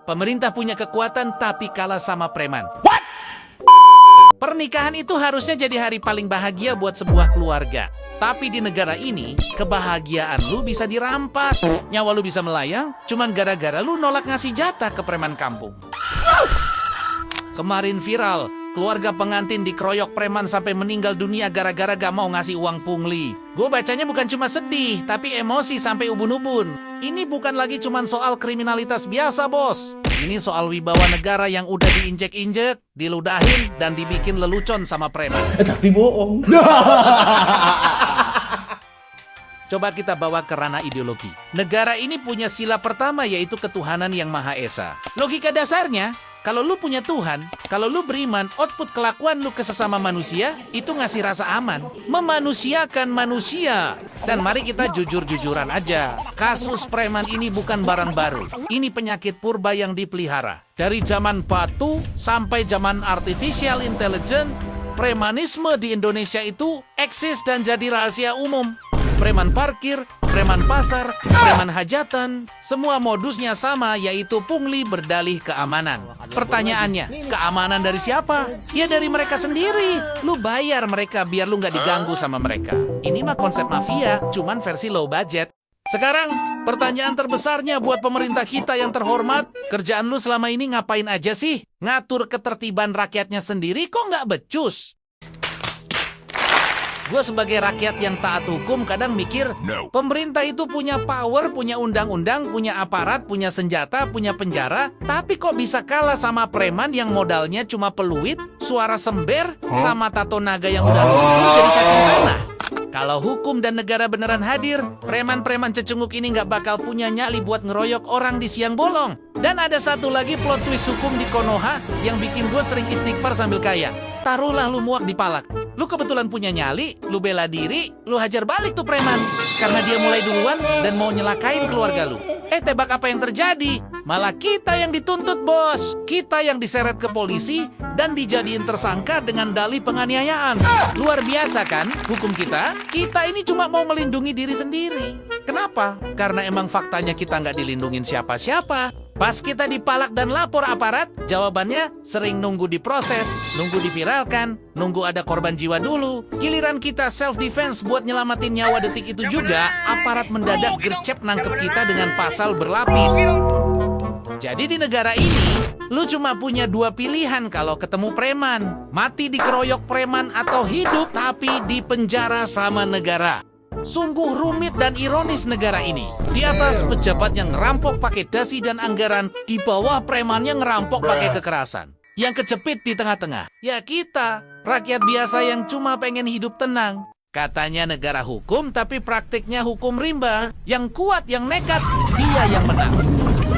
Pemerintah punya kekuatan tapi kalah sama preman. Pernikahan itu harusnya jadi hari paling bahagia buat sebuah keluarga. Tapi di negara ini, kebahagiaan lu bisa dirampas. Nyawa lu bisa melayang, cuman gara-gara lu nolak ngasih jatah ke preman kampung. Kemarin viral, keluarga pengantin dikeroyok preman sampai meninggal dunia gara-gara gak mau ngasih uang pungli. Gue bacanya bukan cuma sedih, tapi emosi sampai ubun-ubun. Ini bukan lagi cuma soal kriminalitas biasa, bos. Ini soal wibawa negara yang udah diinjek-injek, diludahin, dan dibikin lelucon sama preman. Tapi bohong. Coba kita bawa ke ranah ideologi. Negara ini punya sila pertama yaitu ketuhanan yang Maha Esa. Logika dasarnya, kalau lu punya Tuhan, kalau lu beriman, output kelakuan lu ke sesama manusia, itu ngasih rasa aman. Memanusiakan manusia. Dan mari kita jujur-jujuran aja. Kasus preman ini bukan barang baru. Ini penyakit purba yang dipelihara. Dari zaman batu sampai zaman artificial intelligence, premanisme di Indonesia itu eksis dan jadi rahasia umum. Preman parkir, preman pasar, preman hajatan, semua modusnya sama yaitu pungli berdalih keamanan. Pertanyaannya, keamanan dari siapa? Ya dari mereka sendiri. Lu bayar mereka biar lu nggak diganggu sama mereka. Ini mah konsep mafia, cuman versi low budget. Sekarang, pertanyaan terbesarnya buat pemerintah kita yang terhormat, kerjaan lu selama ini ngapain aja sih? Ngatur ketertiban rakyatnya sendiri kok nggak becus? Gue sebagai rakyat yang taat hukum kadang mikir, pemerintah itu punya power, punya undang-undang, punya aparat, punya senjata, punya penjara, tapi kok bisa kalah sama preman yang modalnya cuma peluit, suara sember, sama tato naga yang udah luntur jadi cacing tanah. Kalau hukum dan negara beneran hadir, preman-preman cecunguk ini nggak bakal punya nyali buat ngeroyok orang di siang bolong. Dan ada satu lagi plot twist hukum di Konoha yang bikin gue sering istighfar sambil kaya. Taruhlah lu muak di palak. Lu kebetulan punya nyali, lu bela diri, lu hajar balik tuh preman. Karena dia mulai duluan dan mau nyelakain keluarga lu. Tebak apa yang terjadi? Malah kita yang dituntut, bos. Kita yang diseret ke polisi dan dijadiin tersangka dengan dalih penganiayaan. Luar biasa kan hukum kita? Kita ini cuma mau melindungi diri sendiri. Kenapa? Karena emang faktanya kita nggak dilindungin siapa-siapa. Pas kita dipalak dan lapor aparat, jawabannya sering nunggu diproses, nunggu diviralkan, nunggu ada korban jiwa dulu. Giliran kita self-defense buat nyelamatin nyawa detik itu juga, aparat mendadak gercep nangkep kita dengan pasal berlapis. Jadi di negara ini, lu cuma punya dua pilihan kalau ketemu preman. Mati dikeroyok preman atau hidup tapi di penjara sama negara. Sungguh rumit dan ironis negara ini. Di atas pejabat yang ngerampok pakai dasi dan anggaran, di bawah preman yang ngerampok pakai kekerasan. Yang kejepit di tengah-tengah, ya kita, rakyat biasa yang cuma pengen hidup tenang. Katanya negara hukum, tapi praktiknya hukum rimba. Yang kuat, yang nekat, dia yang menang.